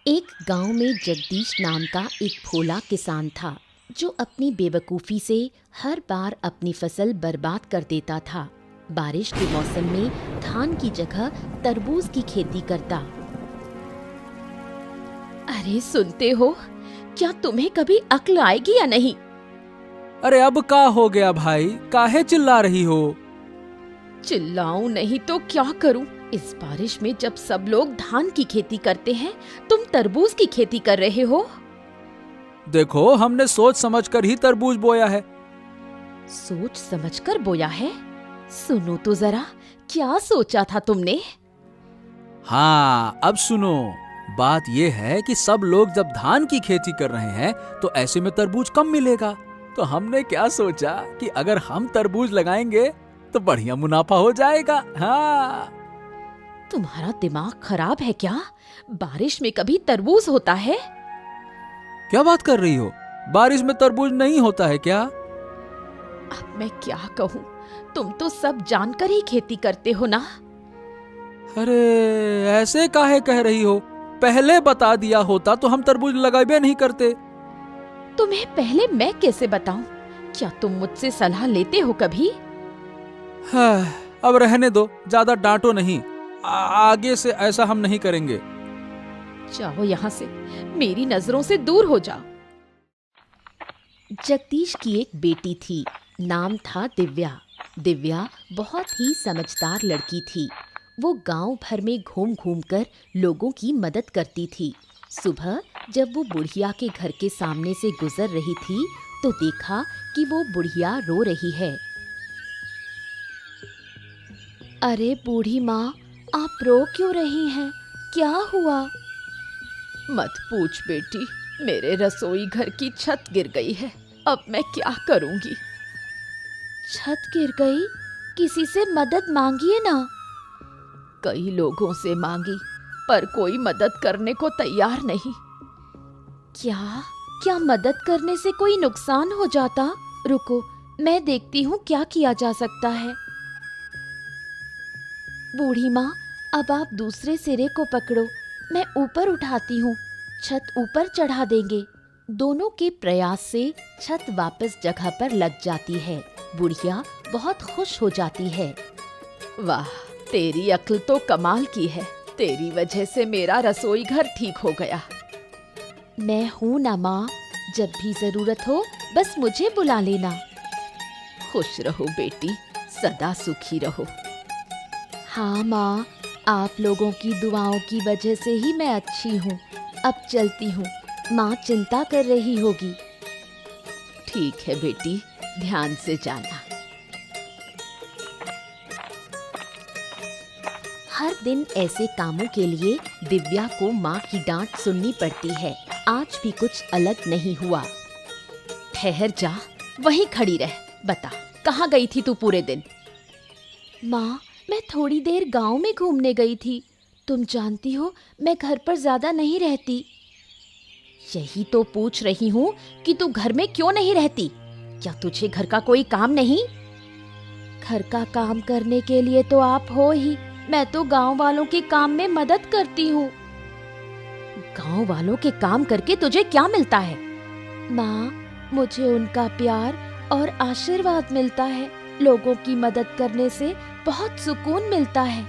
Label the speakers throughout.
Speaker 1: एक गांव में जगदीश नाम का एक भोला किसान था जो अपनी बेवकूफ़ी से हर बार अपनी फसल बर्बाद कर देता था। बारिश के मौसम में धान की जगह तरबूज की खेती करता। अरे सुनते हो, क्या तुम्हें कभी अक्ल आएगी या नहीं?
Speaker 2: अरे अब का हो गया भाई, काहे चिल्ला रही हो?
Speaker 1: चिल्लाऊं नहीं तो क्या करूं? इस बारिश में जब सब लोग धान की खेती करते हैं, तुम तरबूज की खेती कर रहे हो।
Speaker 2: देखो, हमने सोच समझकर ही तरबूज बोया है।
Speaker 1: सोच समझकर बोया है? सुनो तो जरा, क्या सोचा था तुमने?
Speaker 2: हाँ, अब सुनो। बात ये है कि सब लोग जब धान की खेती कर रहे हैं तो ऐसे में तरबूज कम मिलेगा। तो हमने क्या सोचा कि अगर हम तरबूज लगाएंगे तो बढ़िया मुनाफा हो जाएगा। हाँ।
Speaker 1: तुम्हारा दिमाग खराब है क्या? बारिश में कभी तरबूज होता है?
Speaker 2: क्या बात कर रही हो? बारिश में तरबूज नहीं होता है क्या?
Speaker 1: अब मैं क्या कहूँ, तुम तो सब जानकर ही खेती करते हो ना।
Speaker 2: अरे ऐसे काहे कह रही हो? पहले बता दिया होता तो हम तरबूज लगाए नहीं करते।
Speaker 1: तुम्हें पहले मैं कैसे बताऊं? क्या तुम मुझसे सलाह लेते हो कभी?
Speaker 2: हाँ, अब रहने दो, ज्यादा डांटो नहीं। आगे से ऐसा हम नहीं करेंगे।
Speaker 1: जाओ यहाँ से, मेरी नजरों से दूर हो जाओ। जगदीश की एक बेटी थी, नाम था दिव्या। दिव्या बहुत ही समझदार लड़की थी। वो गांव भर में घूम घूम कर लोगों की मदद करती थी। सुबह जब वो बुढ़िया के घर के सामने से गुजर रही थी तो देखा कि वो बुढ़िया रो रही है। अरे बूढ़ी माँ, आप रो क्यों रही हैं? क्या हुआ? मत पूछ बेटी, मेरे रसोई घर की छत गिर गई है। अब मैं क्या करूंगी? छत गिर गई? किसी से मदद मांगिए ना। कई लोगों से मांगी, पर कोई मदद करने को तैयार नहीं। क्या क्या मदद करने से कोई नुकसान हो जाता? रुको, मैं देखती हूँ क्या किया जा सकता है। बूढ़ी माँ, अब आप दूसरे सिरे को पकड़ो, मैं ऊपर उठाती हूँ। छत ऊपर चढ़ा देंगे। दोनों के प्रयास से छत वापस जगह पर लग जाती है। बुढ़िया बहुत खुश हो जाती है। वाह, तेरी अक्ल तो कमाल की है। तेरी वजह से मेरा रसोई घर ठीक हो गया। मैं हूँ ना माँ, जब भी जरूरत हो बस मुझे बुला लेना। खुश रहो बेटी, सदा सुखी रहो। हाँ माँ, आप लोगों की दुआओं की वजह से ही मैं अच्छी हूँ। अब चलती हूँ, माँ चिंता कर रही होगी। ठीक है बेटी, ध्यान से जाना। हर दिन ऐसे कामों के लिए दिव्या को माँ की डांट सुननी पड़ती है। आज भी कुछ अलग नहीं हुआ। ठहर जा, वहीं खड़ी रह। बता, कहाँ गई थी तू पूरे दिन? माँ, मैं थोड़ी देर गांव में घूमने गई थी। तुम जानती हो, मैं घर पर ज्यादा नहीं रहती। यही तो पूछ रही हूँ कि तू घर में क्यों नहीं रहती? क्या तुझे घर का कोई काम नहीं? घर का काम करने के लिए तो आप हो ही। मैं तो गांव वालों के काम में मदद करती हूँ। गांव वालों के काम करके तुझे क्या मिलता है? माँ, मुझे उनका प्यार और आशीर्वाद मिलता है। लोगों की मदद करने से बहुत सुकून मिलता है।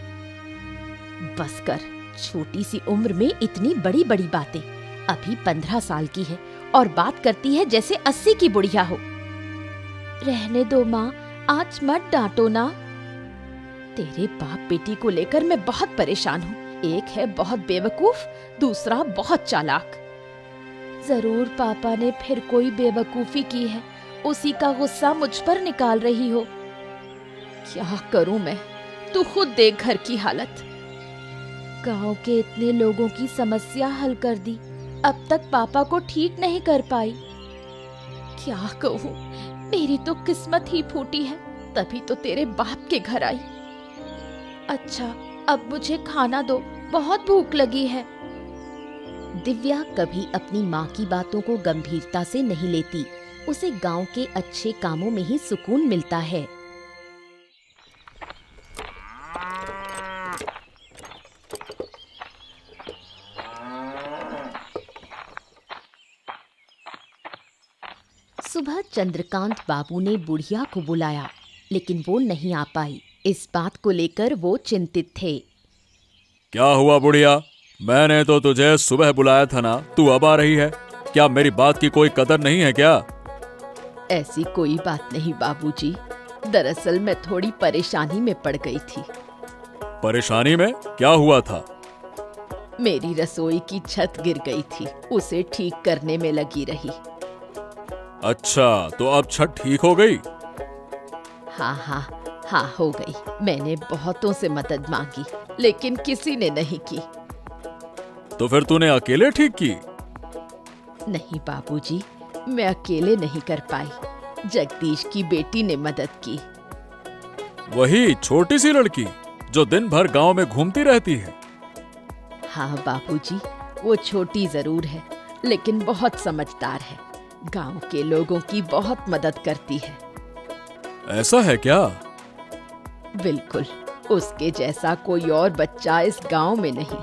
Speaker 1: बस कर, छोटी सी उम्र में इतनी बड़ी बड़ी बातें। अभी 15 साल की है और बात करती है जैसे 80 की बुढ़िया हो। रहने दो माँ, आज मत डांटो ना। तेरे बाप बेटी को लेकर मैं बहुत परेशान हूँ। एक है बहुत बेवकूफ, दूसरा बहुत चालाक। जरूर पापा ने फिर कोई बेवकूफी की है, उसी का गुस्सा मुझ पर निकाल रही हो। क्या करूं मैं? तू खुद देख घर की हालत। गांव के इतने लोगों की समस्या हल कर दी, अब तक पापा को ठीक नहीं कर पाई। क्या कहूं, मेरी तो किस्मत ही फूटी है, तभी तो तेरे बाप के घर आई। अच्छा, अब मुझे खाना दो, बहुत भूख लगी है। दिव्या कभी अपनी माँ की बातों को गंभीरता से नहीं लेती। उसे गांव के अच्छे कामों में ही सुकून मिलता है। सुबह चंद्रकांत बाबू ने बुढ़िया को बुलाया, लेकिन वो नहीं आ पाई। इस बात को लेकर वो चिंतित थे।
Speaker 2: क्या हुआ बुढ़िया? मैंने तो तुझे सुबह बुलाया था ना, तू अब आ रही है? क्या मेरी बात की कोई कदर नहीं है क्या?
Speaker 1: ऐसी कोई बात नहीं बाबूजी, दरअसल मैं थोड़ी परेशानी में पड़ गई थी।
Speaker 2: परेशानी में? क्या हुआ था?
Speaker 1: मेरी रसोई की छत गिर गई थी, उसे ठीक करने में लगी रही।
Speaker 2: अच्छा, तो अब छत ठीक हो गई?
Speaker 1: हाँ हो गई। मैंने बहुतों से मदद मांगी, लेकिन किसी ने नहीं की।
Speaker 2: तो फिर तूने अकेले ठीक की?
Speaker 1: नहीं बाबूजी, मैं अकेले नहीं कर पाई, जगदीश की बेटी ने मदद की।
Speaker 2: वही छोटी सी लड़की जो दिन भर गांव में घूमती रहती है?
Speaker 1: हाँ बाबूजी, वो छोटी जरूर है, लेकिन बहुत समझदार है। गांव के लोगों की बहुत मदद करती है।
Speaker 2: ऐसा है क्या?
Speaker 1: बिल्कुल, उसके जैसा कोई और बच्चा इस गांव में नहीं।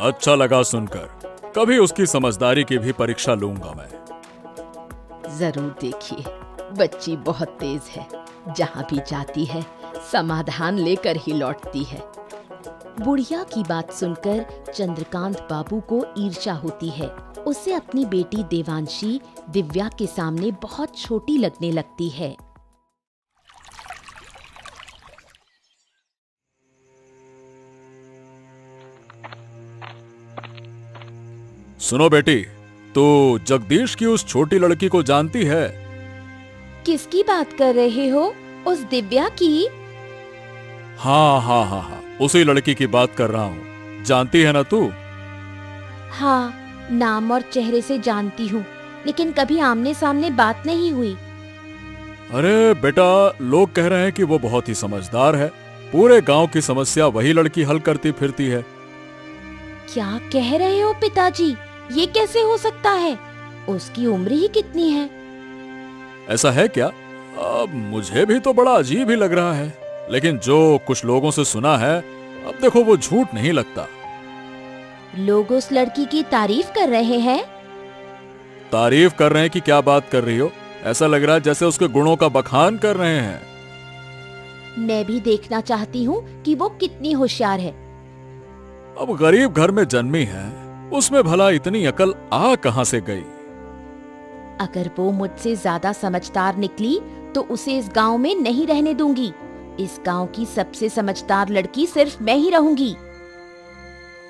Speaker 2: अच्छा लगा सुनकर। कभी उसकी समझदारी की भी परीक्षा लूंगा मैं।
Speaker 1: जरूर देखिए, बच्ची बहुत तेज है। जहाँ भी जाती है समाधान लेकर ही लौटती है। बुढ़िया की बात सुनकर चंद्रकांत बाबू को ईर्ष्या होती है। उसे अपनी बेटी देवांशी दिव्या के सामने बहुत छोटी लगने लगती है।
Speaker 2: सुनो बेटी, तू जगदीश की उस छोटी लड़की को जानती है?
Speaker 1: किसकी बात कर रहे हो? उस दिव्या की?
Speaker 2: हाँ, उसी लड़की की बात कर रहा हूँ। जानती है ना तू?
Speaker 1: हाँ, नाम और चेहरे से जानती हूँ, लेकिन कभी आमने सामने बात नहीं हुई।
Speaker 2: अरे बेटा, लोग कह रहे हैं कि वो बहुत ही समझदार है। पूरे गांव की समस्या वही लड़की हल करती फिरती है।
Speaker 1: क्या कह रहे हो पिताजी? ये कैसे हो सकता है? उसकी उम्र ही कितनी है?
Speaker 2: ऐसा है क्या? अब मुझे भी तो बड़ा अजीब ही लग रहा है, लेकिन जो कुछ लोगों से सुना है, अब देखो वो झूठ नहीं लगता।
Speaker 1: लोग उस लड़की की तारीफ कर रहे हैं।
Speaker 2: तारीफ कर रहे हैं कि क्या बात कर रही हो? ऐसा लग रहा है जैसे उसके गुणों का बखान कर रहे हैं।
Speaker 1: मैं भी देखना चाहती हूँ कि वो कितनी होशियार है।
Speaker 2: अब गरीब घर में जन्मी है, उसमें भला इतनी अकल आ कहां से गई?
Speaker 1: अगर वो मुझसे ज्यादा समझदार निकली तो उसे इस गांव में नहीं रहने दूंगी। इस गांव की सबसे समझदार लड़की सिर्फ मैं ही रहूंगी।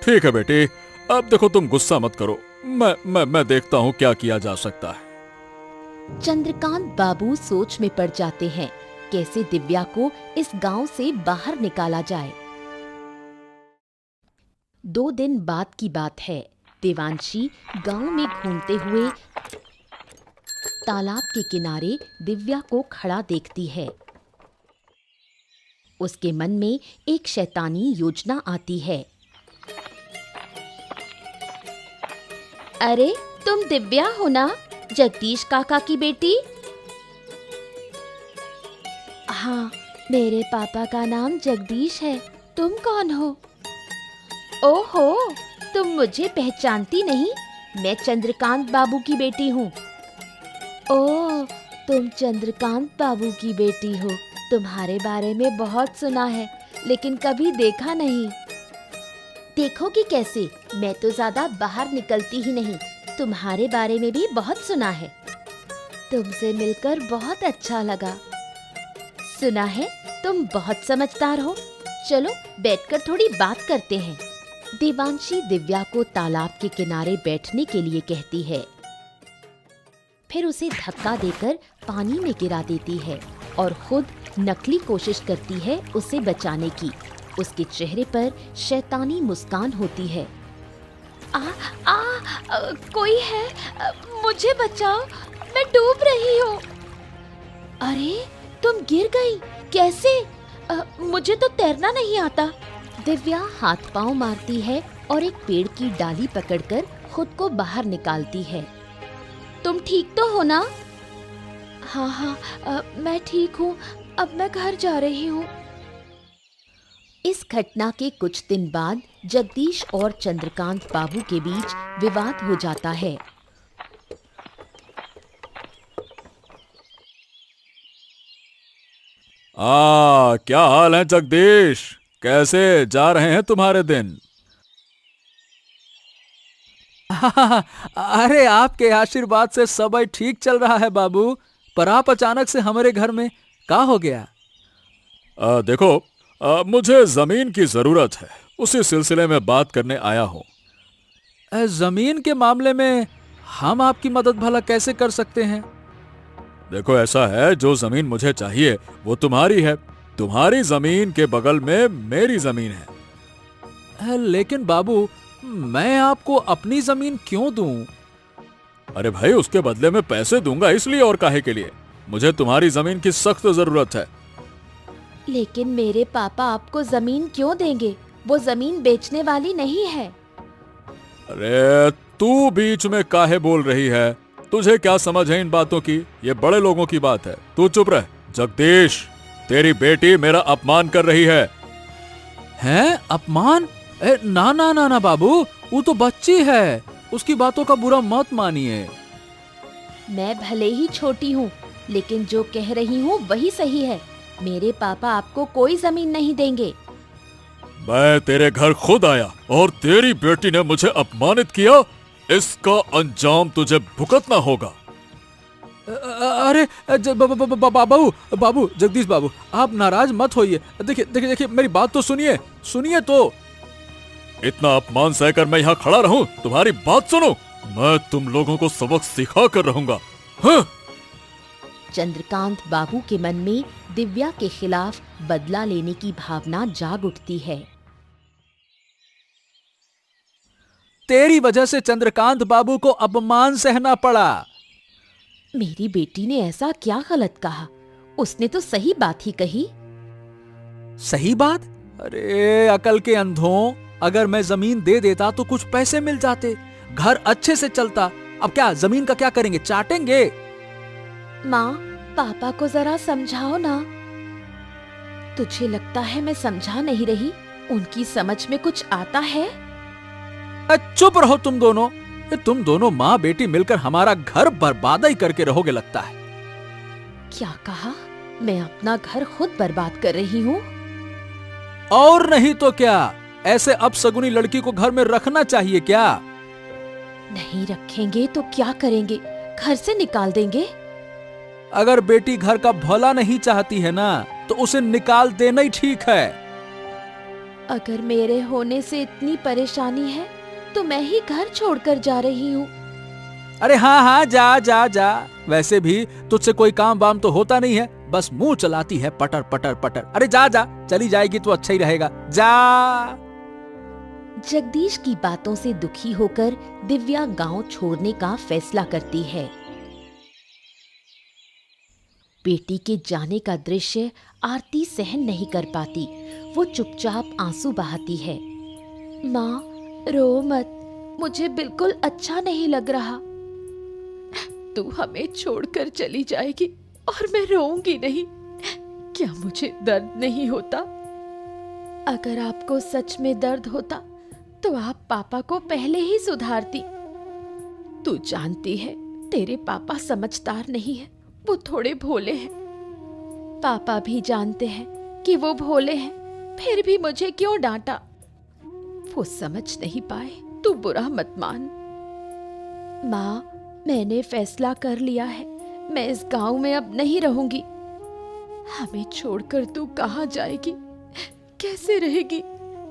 Speaker 2: ठीक है बेटी, अब देखो तुम गुस्सा मत करो। मैं देखता हूँ क्या किया जा सकता है।
Speaker 1: चंद्रकांत बाबू सोच में पड़ जाते हैं, कैसे दिव्या को इस गांव से बाहर निकाला जाए। 2 दिन बाद की बात है। देवांशी गांव में घूमते हुए तालाब के किनारे दिव्या को खड़ा देखती है। उसके मन में एक शैतानी योजना आती है। अरे, तुम दिव्या हो ना, जगदीश काका की बेटी? हाँ, मेरे पापा का नाम जगदीश है। तुम कौन हो? ओहो, तुम मुझे पहचानती नहीं? मैं चंद्रकांत बाबू की बेटी हूँ। ओह, तुम चंद्रकांत बाबू की बेटी हो। तुम्हारे बारे में बहुत सुना है, लेकिन कभी देखा नहीं। देखोगी कैसे? मैं तो ज्यादा बाहर निकलती ही नहीं। तुम्हारे बारे में भी बहुत सुना है। तुमसे मिलकर बहुत अच्छा लगा। सुना है तुम बहुत समझदार हो। चलो बैठकर थोड़ी बात करते हैं। देवांशी दिव्या को तालाब के किनारे बैठने के लिए कहती है, फिर उसे धक्का देकर पानी में गिरा देती है और खुद नकली कोशिश करती है उसे बचाने की। उसके चेहरे पर शैतानी मुस्कान होती है। कोई है? मुझे बचाओ, मैं डूब रही हूँ। अरे, तुम गिर गई? कैसे? मुझे तो तैरना नहीं आता। दिव्या हाथ पांव मारती है और एक पेड़ की डाली पकड़कर खुद को बाहर निकालती है। तुम ठीक तो हो ना? हाँ, मैं ठीक हूँ। अब मैं घर जा रही हूँ। इस घटना के कुछ दिन बाद जगदीश और चंद्रकांत बाबू के बीच विवाद हो जाता है।
Speaker 3: क्या हाल है जगदीश? कैसे जा रहे हैं तुम्हारे दिन?
Speaker 2: अरे आपके आशीर्वाद से सब ठीक चल रहा है बाबू। पर आप अचानक से हमारे घर में क्या हो गया?
Speaker 3: देखो, मुझे जमीन की जरूरत है, उसी सिलसिले में बात करने आया हूं।
Speaker 2: जमीन के मामले में हम आपकी मदद भला कैसे कर सकते हैं?
Speaker 3: देखो, ऐसा है, जो जमीन मुझे चाहिए वो तुम्हारी है। तुम्हारी जमीन के बगल में मेरी जमीन है।
Speaker 2: लेकिन बाबू, मैं आपको अपनी जमीन क्यों दूं?
Speaker 3: अरे भाई, उसके बदले में पैसे दूंगा, इसलिए और काहे के लिए? मुझे तुम्हारी जमीन की सख्त जरूरत है।
Speaker 1: लेकिन मेरे पापा आपको जमीन क्यों देंगे? वो जमीन बेचने वाली नहीं है।
Speaker 3: अरे तू बीच में काहे बोल रही है? तुझे क्या समझ है इन बातों की? ये बड़े लोगों की बात है, तू चुप रह। जगदीश, तेरी बेटी मेरा अपमान कर रही है।
Speaker 2: हैं? अपमान? ना ना ना ना बाबू, वो तो बच्ची है, उसकी बातों का बुरा मत मानिए।
Speaker 1: मैं भले ही छोटी हूँ, लेकिन जो कह रही हूँ वही सही है। मेरे पापा आपको कोई जमीन नहीं देंगे।
Speaker 3: मैं तेरे घर खुद आया और तेरी बेटी ने मुझे अपमानित किया। इसका अंजाम तुझे भुगतना होगा।
Speaker 2: अरे बाबू, जगदीश बाबू, आप नाराज मत होइए। देखिए देखिए देखिए, मेरी बात तो सुनिए, सुनिए तो।
Speaker 3: इतना अपमान सहकर मैं यहाँ खड़ा रहूं? तुम्हारी बात सुनो, मैं तुम लोगों को सबक सिखा कर रहूंगा। हाँ?
Speaker 1: चंद्रकांत बाबू के मन में दिव्या के खिलाफ बदला लेने की भावना जाग उठती है।
Speaker 2: तेरी वजह से चंद्रकांत बाबू को अपमान सहना पड़ा।
Speaker 1: मेरी बेटी ने ऐसा क्या गलत कहा? उसने तो सही बात ही कही।
Speaker 2: सही बात? अरे अकल के अंधों, अगर मैं जमीन दे देता तो कुछ पैसे मिल जाते, घर अच्छे से चलता। अब क्या जमीन का क्या करेंगे? चाटेंगे?
Speaker 1: माँ, पापा को जरा समझाओ ना। तुझे लगता है मैं समझा नहीं रही? उनकी समझ में कुछ आता है?
Speaker 2: चुप रहो तुम दोनों। तुम दोनों माँ बेटी मिलकर हमारा घर बर्बाद ही करके रहोगे लगता है।
Speaker 1: क्या कहा? मैं अपना घर खुद बर्बाद कर रही हूँ?
Speaker 2: और नहीं तो क्या, ऐसे अपशगुनी लड़की को घर में रखना चाहिए क्या?
Speaker 1: नहीं रखेंगे तो क्या करेंगे? घर से निकाल देंगे?
Speaker 2: अगर बेटी घर का भला नहीं चाहती है ना, तो उसे निकाल देना ही ठीक है।
Speaker 1: अगर मेरे होने से इतनी परेशानी है तो मैं ही घर छोड़कर जा रही हूँ।
Speaker 2: अरे हाँ हाँ, जा जा जा। वैसे भी तुझसे कोई काम वाम तो होता नहीं है, बस मुंह चलाती है पटर पटर पटर। अरे जा जा, चली जाएगी तो अच्छा ही रहेगा, जा।
Speaker 1: जगदीश की बातों से दुखी होकर दिव्या गांव छोड़ने का फैसला करती है। बेटी के जाने का दृश्य आरती सहन नहीं कर पाती। वो चुपचाप आंसू बहाती है। माँ, रो मत, मुझे बिल्कुल अच्छा नहीं लग रहा। तू हमें छोड़कर चली जाएगी और मैं रोऊंगी नहीं। क्या मुझे दर्द नहीं होता? अगर आपको सच में दर्द होता तो आप पापा को पहले ही सुधारती। तू जानती है, तेरे पापा समझदार नहीं है, वो थोड़े भोले हैं। पापा भी जानते हैं कि वो भोले हैं, फिर भी मुझे क्यों डांटा? वो समझ नहीं पाए, तू बुरा मत मान। माँ, मैंने फैसला कर लिया है, मैं इस गांव में अब नहीं रहूंगी। हमें छोड़कर तू कहाँ जाएगी? कैसे रहेगी?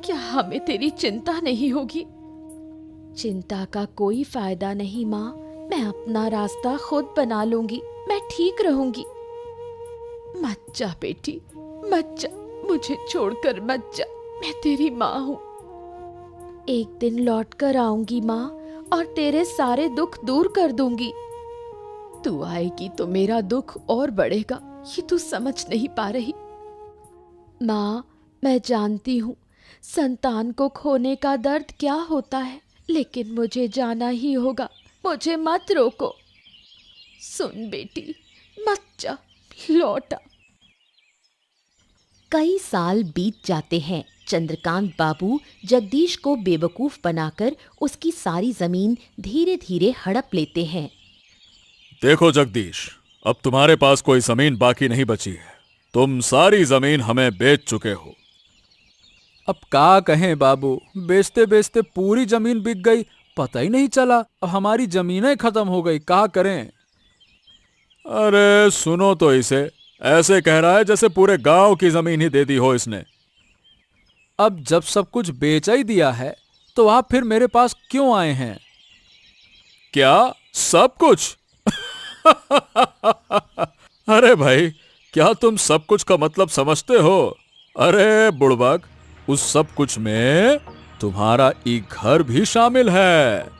Speaker 1: क्या हमें तेरी चिंता नहीं होगी? चिंता का कोई फायदा नहीं माँ, मैं अपना रास्ता खुद बना लूंगी, मैं ठीक रहूंगी। मत जा बेटी, मत जा, मुझे छोड़कर मत जा, मैं तेरी माँ हूँ। एक दिन लौट कर आऊंगी माँ, और तेरे सारे दुख दूर कर दूंगी। तू आएगी तो मेरा दुख और बढ़ेगा, ये तू समझ नहीं पा रही। माँ, मैं जानती हूँ संतान को खोने का दर्द क्या होता है, लेकिन मुझे जाना ही होगा, मुझे मत रोको। सुन बेटी, मत जा, लौटा। कई साल बीत जाते हैं। चंद्रकांत बाबू जगदीश को बेवकूफ बनाकर उसकी सारी जमीन धीरे धीरे हड़प लेते हैं।
Speaker 3: देखो जगदीश, अब तुम्हारे पास कोई जमीन बाकी नहीं बची है। तुम सारी जमीन हमें बेच चुके हो।
Speaker 2: अब क्या कहें बाबू, बेचते बेचते पूरी जमीन बिक गई, पता ही नहीं चला। अब हमारी जमीनें खत्म हो गई, क्या करें।
Speaker 3: अरे सुनो तो इसे, ऐसे कह रहा है जैसे पूरे गांव की जमीन ही दे दी हो इसने।
Speaker 2: अब जब सब कुछ बेच ही दिया है तो आप फिर मेरे पास क्यों आए हैं?
Speaker 3: क्या सब कुछ? अरे भाई, क्या तुम सब कुछ का मतलब समझते हो? अरे बुड़बक, उस सब कुछ में तुम्हारा एक घर भी शामिल है।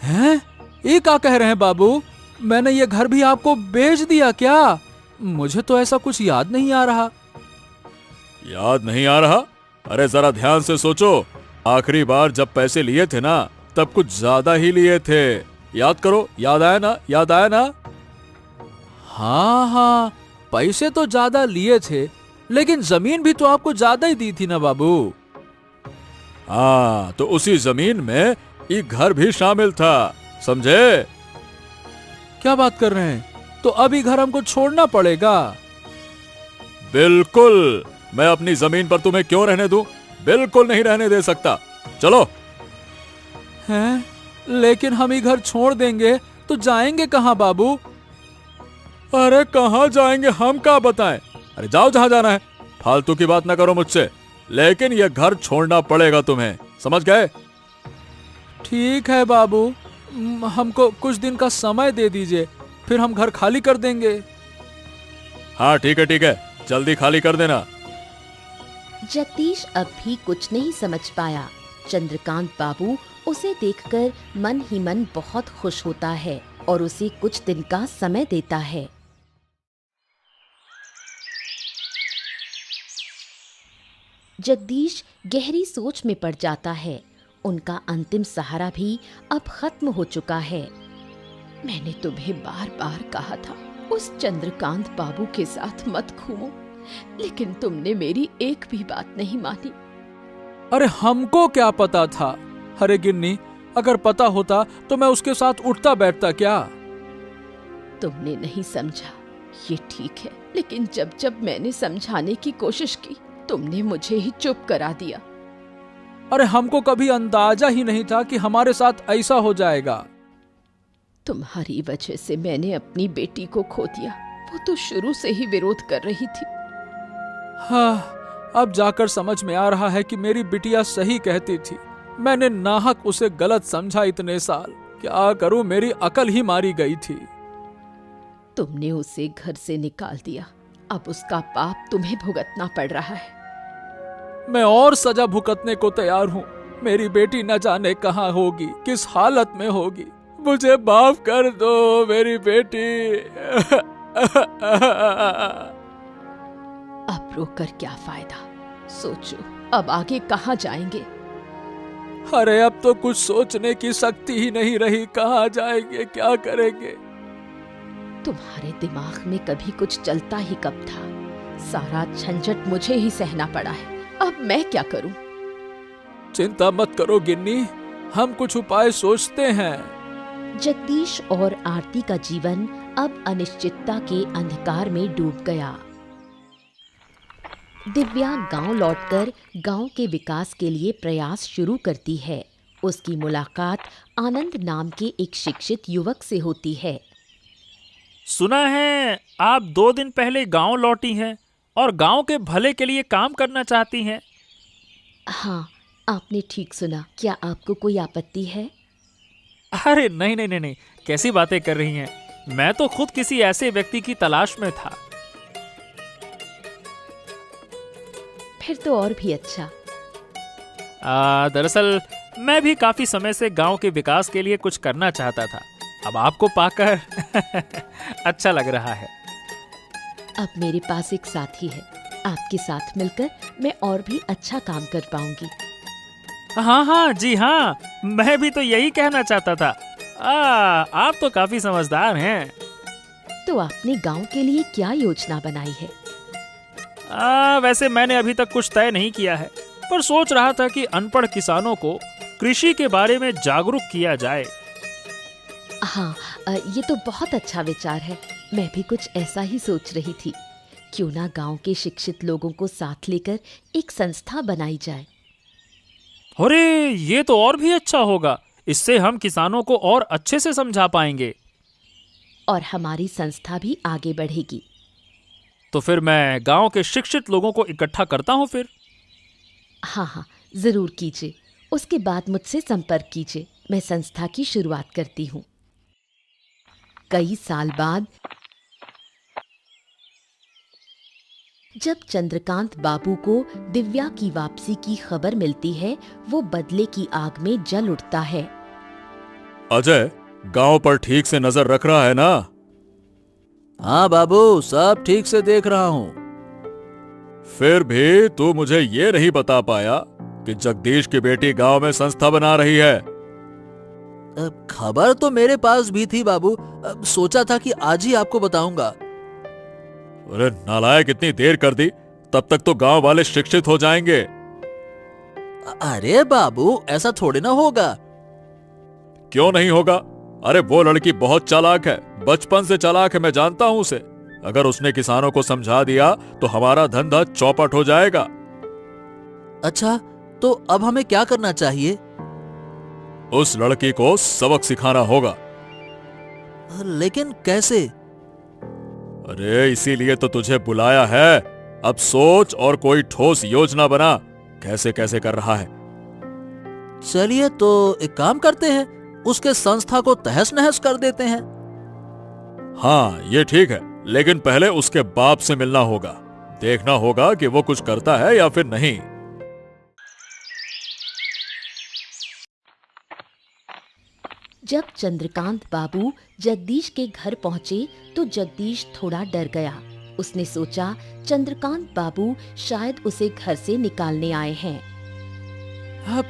Speaker 2: हैं? ये क्या कह रहे हैं बाबू? मैंने ये घर भी आपको बेच दिया क्या? मुझे तो ऐसा कुछ याद नहीं आ रहा।
Speaker 3: याद नहीं आ रहा? अरे जरा ध्यान से सोचो, आखिरी बार जब पैसे लिए थे ना, तब कुछ ज्यादा ही लिए थे। याद करो, याद आया ना? याद आया ना?
Speaker 2: हाँ, पैसे तो ज्यादा लिए थे, लेकिन जमीन भी तो आपको ज्यादा ही दी थी ना बाबू।
Speaker 3: हाँ, तो उसी जमीन में एक घर भी शामिल था, समझे?
Speaker 2: क्या बात कर रहे हैं? तो अभी घर हमको छोड़ना पड़ेगा?
Speaker 3: बिल्कुल, मैं अपनी जमीन पर तुम्हें क्यों रहने दूं? बिल्कुल नहीं रहने दे सकता। चलो।
Speaker 2: हैं? लेकिन हम ही घर छोड़ देंगे तो जाएंगे कहाँ बाबू?
Speaker 3: अरे कहाँ जाएंगे हम क्या बताएं? अरे जाओ जहां जाना है, फालतू की बात ना करो मुझसे। लेकिन यह घर छोड़ना पड़ेगा तुम्हें, समझ गए?
Speaker 2: ठीक है बाबू, हमको कुछ दिन का समय दे दीजिए, फिर हम घर खाली कर देंगे।
Speaker 3: हाँ ठीक है, जल्दी खाली कर देना।
Speaker 1: जगदीश अब भी कुछ नहीं समझ पाया। चंद्रकांत बाबू उसे देखकर मन ही मन बहुत खुश होता है और उसे कुछ दिन का समय देता है। जगदीश गहरी सोच में पड़ जाता है। उनका अंतिम सहारा भी अब खत्म हो चुका है। मैंने तुम्हें बार बार कहा था उस चंद्रकांत बाबू के साथ मत घूमो, लेकिन तुमने मेरी एक भी बात नहीं मानी।
Speaker 2: अरे हमको क्या पता था? अरे गिन्नी, अगर पता होता तो मैं उसके साथ उठता बैठता क्या?
Speaker 1: तुमने नहीं समझा, ये ठीक है, लेकिन जब जब मैंने समझाने की कोशिश की, तुमने मुझे ही चुप करा दिया।
Speaker 2: अरे हमको कभी अंदाजा ही नहीं था कि हमारे साथ ऐसा हो जाएगा।
Speaker 1: तुम्हारी वजह से मैंने अपनी बेटी को खो दिया। वो तो शुरू से ही विरोध कर रही थी।
Speaker 2: हाँ, अब जाकर समझ में आ रहा है कि मेरी बिटिया सही कहती थी। मैंने नाहक उसे गलत समझा इतने साल। क्या करूं, मेरी अकल ही मारी गई थी।
Speaker 1: तुमने उसे घर से निकाल दिया, अब उसका पाप तुम्हें भुगतना पड़ रहा है।
Speaker 2: मैं और सजा भुगतने को तैयार हूँ। मेरी बेटी न जाने कहाँ होगी, किस हालत में होगी। मुझे माफ कर दो मेरी बेटी।
Speaker 1: अब रोकर क्या फायदा? सोचो, अब आगे कहाँ जाएंगे?
Speaker 2: अरे अब तो कुछ सोचने की शक्ति ही नहीं रही। कहाँ जाएंगे, क्या करेंगे?
Speaker 1: तुम्हारे दिमाग में कभी कुछ चलता ही कब था? सारा झंझट मुझे ही सहना पड़ा है। अब मैं क्या करूं?
Speaker 2: चिंता मत करो गिन्नी, हम कुछ उपाय सोचते हैं।
Speaker 1: जगदीश और आरती का जीवन अब अनिश्चितता के अंधकार में डूब गया। दिव्या गांव लौटकर गांव के विकास के लिए प्रयास शुरू करती है। उसकी मुलाकात आनंद नाम के एक शिक्षित युवक से होती है।
Speaker 4: सुना है आप 2 दिन पहले गांव लौटी हैं और गांव के भले के लिए काम करना चाहती हैं।
Speaker 1: हाँ, आपने ठीक सुना। क्या आपको कोई आपत्ति है?
Speaker 4: अरे नहीं, कैसी बातें कर रही हैं। मैं तो खुद किसी ऐसे व्यक्ति की तलाश में था।
Speaker 1: फिर तो और भी अच्छा।
Speaker 4: दरअसल मैं भी काफी समय से गांव के विकास के लिए कुछ करना चाहता था। अब आपको पाकर अच्छा लग रहा है।
Speaker 1: अब मेरे पास एक साथी है। आपके साथ मिलकर मैं और भी अच्छा काम कर पाऊंगी।
Speaker 4: हाँ, जी हाँ, मैं भी तो यही कहना चाहता था। आप तो काफी समझदार हैं।
Speaker 1: तो आपने गांव के लिए क्या योजना बनाई है?
Speaker 4: वैसे मैंने अभी तक कुछ तय नहीं किया है, पर सोच रहा था कि अनपढ़ किसानों को कृषि के बारे में जागरूक किया जाए।
Speaker 1: हाँ, ये तो बहुत अच्छा विचार है। मैं भी कुछ ऐसा ही सोच रही थी। क्यों ना गांव के शिक्षित लोगों को साथ लेकर एक संस्था बनाई जाए।
Speaker 4: अरे ये तो और भी अच्छा होगा। इससे हम किसानों को और अच्छे से समझा पाएंगे।
Speaker 1: और हमारी संस्था भी आगे बढ़ेगी।
Speaker 4: तो फिर मैं गांव के शिक्षित लोगों को इकट्ठा करता हूं फिर।
Speaker 1: हाँ हाँ, जरूर कीजिए। उसके बाद मुझसे संपर्क कीजिए। मैं संस्था की शुरुआत करती हूँ। कई साल बाद जब चंद्रकांत बाबू को दिव्या की वापसी की खबर मिलती है, वो बदले की आग में जल उठता है।
Speaker 3: अजय, गांव पर ठीक से नजर रख रहा है ना?
Speaker 2: हाँ बाबू, सब ठीक से देख रहा हूँ।
Speaker 3: फिर भी तू मुझे ये नहीं बता पाया कि जगदीश की बेटी गांव में संस्था बना रही है।
Speaker 2: खबर तो मेरे पास भी थी बाबू। सोचा था कि आज ही आपको बताऊंगा।
Speaker 3: अरे नालायक, इतनी देर कर दी, तब तक तो गांव वाले शिक्षित हो जाएंगे।
Speaker 2: अरे बाबू, ऐसा थोड़ी ना होगा।
Speaker 3: क्यों नहीं होगा? अरे वो लड़की बहुत चालाक है, बचपन से चालाक है, मैं जानता हूं उसे। अगर उसने किसानों को समझा दिया तो हमारा धंधा चौपट हो जाएगा।
Speaker 2: अच्छा, तो अब हमें क्या करना चाहिए?
Speaker 3: उस लड़की को सबक सिखाना होगा।
Speaker 2: लेकिन कैसे?
Speaker 3: अरे इसीलिए तो तुझे बुलाया है। अब सोच और कोई ठोस योजना बना। कैसे कैसे कर रहा है।
Speaker 2: चलिए तो एक काम करते हैं, उसके संस्था को तहस नहस कर देते हैं।
Speaker 3: हाँ ये ठीक है, लेकिन पहले उसके बाप से मिलना होगा। देखना होगा कि वो कुछ करता है या फिर नहीं।
Speaker 1: जब चंद्रकांत बाबू जगदीश के घर पहुंचे तो जगदीश थोड़ा डर गया। उसने सोचा चंद्रकांत बाबू शायद उसे घर से निकालने आए हैं।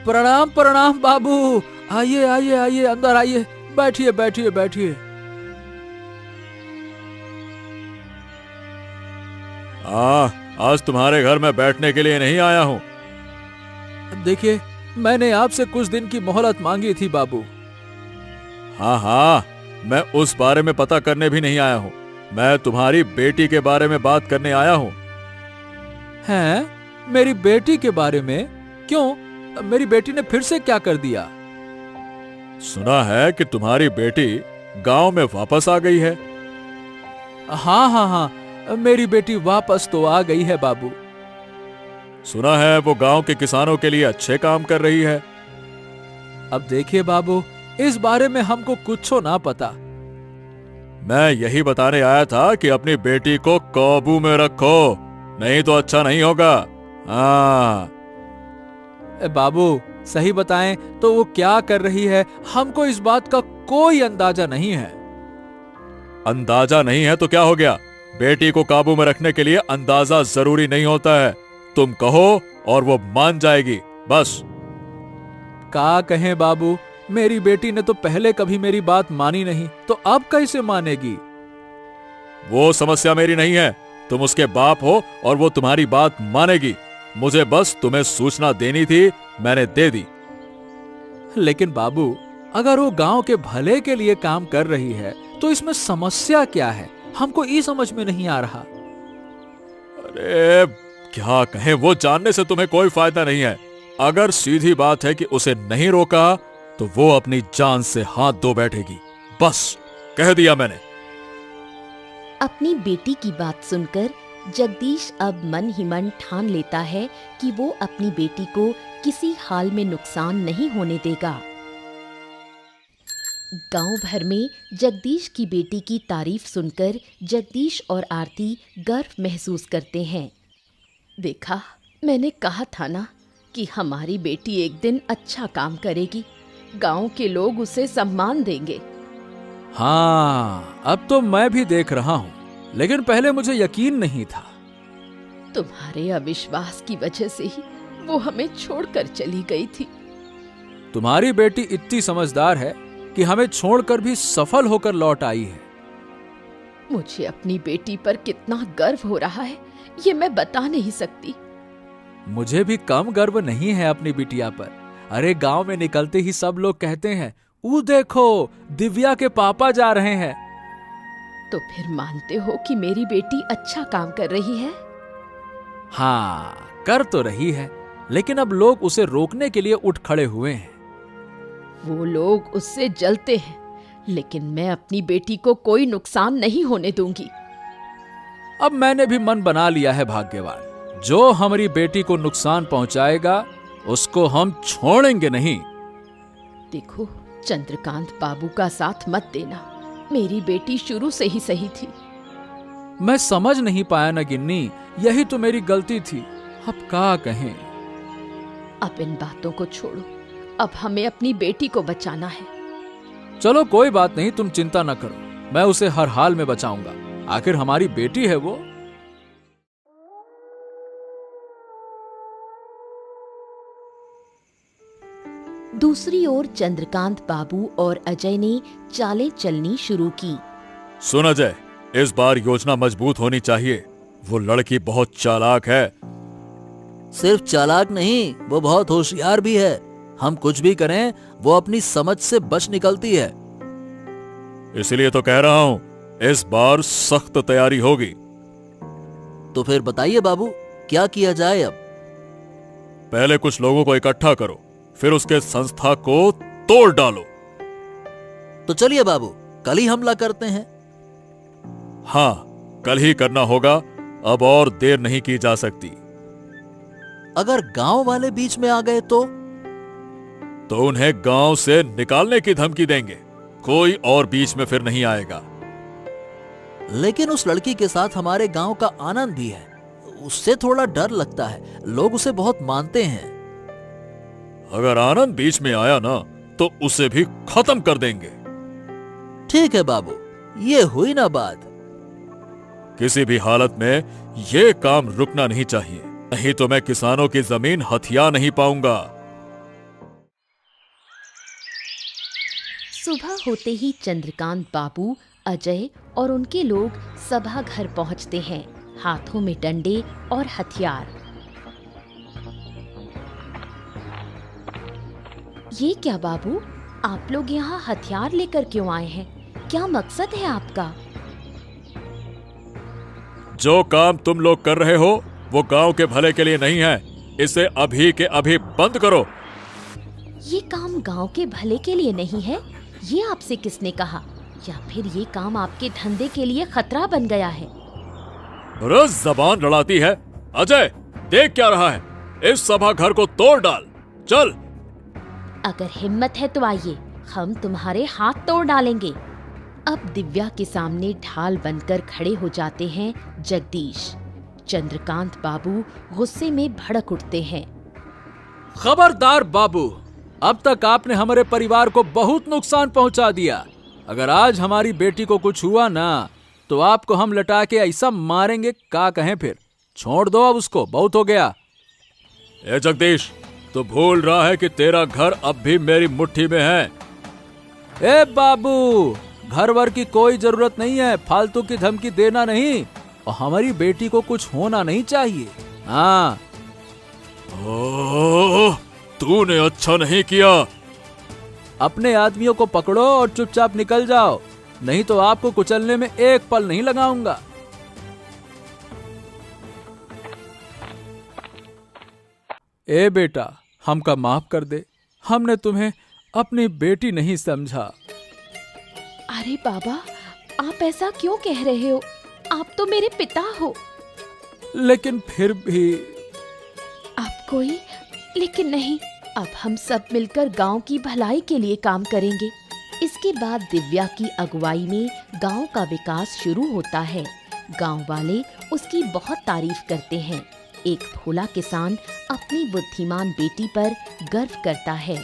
Speaker 2: प्रणाम प्रणाम बाबू। आइए आइए आइए, अंदर आइए, बैठिए बैठिए बैठिए।
Speaker 3: आज तुम्हारे घर में बैठने के लिए नहीं आया हूं।
Speaker 2: देखिए, मैंने आपसे कुछ दिन की मोहलत मांगी थी बाबू।
Speaker 3: हाँ, मैं उस बारे में पता करने भी नहीं आया हूँ। मैं तुम्हारी बेटी के बारे में बात करने आया हूँ।
Speaker 2: हैं? मेरी बेटी के बारे में? क्यों? मेरी बेटी ने फिर से क्या कर दिया?
Speaker 3: सुना है कि तुम्हारी बेटी गांव में वापस आ गई है।
Speaker 2: हाँ, मेरी बेटी वापस तो आ गई है बाबू।
Speaker 3: सुना है वो गांव के किसानों के लिए अच्छे काम कर रही है।
Speaker 2: अब देखिए बाबू, इस बारे में हमको कुछ ना पता।
Speaker 3: मैं यही बताने आया था कि अपनी बेटी को काबू में रखो, नहीं तो अच्छा नहीं होगा। हाँ
Speaker 2: बाबू, सही बताएं तो वो क्या कर रही है, हमको इस बात का कोई अंदाजा नहीं है।
Speaker 3: अंदाजा नहीं है तो क्या हो गया? बेटी को काबू में रखने के लिए अंदाजा जरूरी नहीं होता है। तुम कहो और वो मान जाएगी, बस।
Speaker 2: क्या कहें बाबू, मेरी बेटी ने तो पहले कभी मेरी बात मानी नहीं, तो अब कैसे मानेगी?
Speaker 3: वो समस्या मेरी नहीं है। तुम उसके बाप हो और वो तुम्हारी बात मानेगी। मुझे बस तुम्हें सूचना देनी थी, मैंने दे दी।
Speaker 2: लेकिन बाबू, अगर वो गांव के भले के लिए काम कर रही है तो इसमें समस्या क्या है? हमको ये समझ में नहीं आ रहा।
Speaker 3: अरे क्या कहें, वो जानने से तुम्हें कोई फायदा नहीं है। अगर सीधी बात है कि उसे नहीं रोका तो वो अपनी जान से हाथ धो बैठेगी। बस कह दिया मैंने।
Speaker 1: अपनी बेटी की बात सुनकर जगदीश अब मन ही मन ठान लेता है कि वो अपनी बेटी को किसी हाल में नुकसान नहीं होने देगा। गांव भर में जगदीश की बेटी की तारीफ सुनकर जगदीश और आरती गर्व महसूस करते हैं। देखा, मैंने कहा था ना कि हमारी बेटी एक दिन अच्छा काम करेगी। गांव के लोग उसे सम्मान देंगे।
Speaker 2: हाँ, अब तो मैं भी देख रहा हूँ, लेकिन पहले मुझे यकीन नहीं था।
Speaker 1: तुम्हारे अविश्वास की वजह से ही वो हमें छोड़कर चली गई थी।
Speaker 2: तुम्हारी बेटी इतनी समझदार है कि हमें छोड़कर भी सफल होकर लौट आई है।
Speaker 1: मुझे अपनी बेटी पर कितना गर्व हो रहा है, ये मैं बता नहीं सकती।
Speaker 2: मुझे भी कम गर्व नहीं है अपनी बिटिया पर। अरे गांव में निकलते ही सब लोग कहते हैं, वो देखो दिव्या के पापा जा रहे हैं।
Speaker 1: तो फिर मानते हो कि मेरी बेटी अच्छा काम कर रही है?
Speaker 2: हाँ, कर तो रही है, लेकिन अब लोग उसे रोकने के लिए उठ खड़े हुए हैं।
Speaker 1: वो लोग उससे जलते हैं, लेकिन मैं अपनी बेटी को कोई नुकसान नहीं होने दूंगी।
Speaker 2: अब मैंने भी मन बना लिया है भाग्यवान, जो हमारी बेटी को नुकसान पहुंचाएगा उसको हम छोड़ेंगे नहीं।
Speaker 1: देखो, चंद्रकांत बाबू का साथ मत देना। मेरी बेटी शुरू से ही सही थी।
Speaker 2: मैं समझ नहीं पाया ना गिन्नी, यही तो मेरी गलती थी। अब क्या कहें।
Speaker 1: अब इन बातों को छोड़ो, अब हमें अपनी बेटी को बचाना है।
Speaker 2: चलो कोई बात नहीं, तुम चिंता न करो, मैं उसे हर हाल में बचाऊंगा। आखिर हमारी बेटी है वो।
Speaker 1: दूसरी ओर चंद्रकांत बाबू और अजय ने चालें चलनी शुरू की।
Speaker 3: सुन अजय, इस बार योजना मजबूत होनी चाहिए। वो लड़की बहुत चालाक है।
Speaker 5: सिर्फ चालाक नहीं, वो बहुत होशियार भी है। हम कुछ भी करें वो अपनी समझ से बच निकलती है।
Speaker 3: इसलिए तो कह रहा हूं, इस बार सख्त तैयारी होगी।
Speaker 5: तो फिर बताइए बाबू, क्या किया जाए अब?
Speaker 3: पहले कुछ लोगों को इकट्ठा करो, फिर उसके संस्था को तोड़ डालो।
Speaker 5: तो चलिए बाबू, कल ही हमला करते हैं।
Speaker 3: हाँ, कल ही करना होगा, अब और देर नहीं की जा सकती।
Speaker 5: अगर गांव वाले बीच में आ गए तो
Speaker 3: उन्हें गांव से निकालने की धमकी देंगे। कोई और बीच में फिर नहीं आएगा।
Speaker 5: लेकिन उस लड़की के साथ हमारे गांव का आनंद भी है, उससे थोड़ा डर लगता है। लोग उसे बहुत मानते हैं।
Speaker 3: अगर आनंद बीच में आया ना, तो उसे भी खत्म कर देंगे।
Speaker 5: ठीक है बाबू, ये हुई ना बात।
Speaker 3: किसी भी हालत में ये काम रुकना नहीं चाहिए, नहीं तो मैं किसानों की जमीन हथिया नहीं पाऊंगा।
Speaker 1: सुबह होते ही चंद्रकांत बाबू, अजय और उनके लोग सभा घर पहुंचते हैं, हाथों में डंडे और हथियार। ये क्या बाबू, आप लोग यहाँ हथियार लेकर क्यों आए हैं? क्या मकसद है आपका?
Speaker 3: जो काम तुम लोग कर रहे हो वो गांव के भले के लिए नहीं है। इसे अभी के अभी बंद करो।
Speaker 1: ये काम गांव के भले के लिए नहीं है, ये आपसे किसने कहा? या फिर ये काम आपके धंधे के लिए खतरा बन गया है?
Speaker 3: रोज जबान लड़ाती है। अजय, देख क्या रहा है? इस सभा घर को तोड़ डाल, चल।
Speaker 1: अगर हिम्मत है तो आइए, हम तुम्हारे हाथ तोड़ डालेंगे। अब दिव्या के सामने ढाल बनकर खड़े हो जाते हैं जगदीश। चंद्रकांत बाबू गुस्से में भड़क उठते हैं।
Speaker 2: खबरदार बाबू, अब तक आपने हमारे परिवार को बहुत नुकसान पहुंचा दिया। अगर आज हमारी बेटी को कुछ हुआ ना, तो आपको हम लटा के ऐसा मारेंगे, क्या कहें फिर। छोड़ दो अब उसको, बहुत हो गया।
Speaker 3: ए जगदीश, तो भूल रहा है कि तेरा घर अब भी मेरी मुट्ठी में है।
Speaker 2: ए बाबू, घर वर की कोई जरूरत नहीं है, फालतू की धमकी देना नहीं। और हमारी बेटी को कुछ होना नहीं चाहिए। हाँ।
Speaker 3: तूने अच्छा नहीं किया।
Speaker 2: अपने आदमियों को पकड़ो और चुपचाप निकल जाओ, नहीं तो आपको कुचलने में एक पल नहीं लगाऊंगा। ए बेटा, हमका माफ कर दे, हमने तुम्हें अपनी बेटी नहीं समझा।
Speaker 1: अरे बाबा, आप ऐसा क्यों कह रहे हो? आप तो मेरे पिता हो।
Speaker 2: लेकिन फिर भी।
Speaker 1: आप कोई लेकिन नहीं, अब हम सब मिलकर गांव की भलाई के लिए काम करेंगे। इसके बाद दिव्या की अगुवाई में गांव का विकास शुरू होता है। गांव वाले उसकी बहुत तारीफ करते हैं। एक भोला किसान अपनी बुद्धिमान बेटी पर गर्व करता है।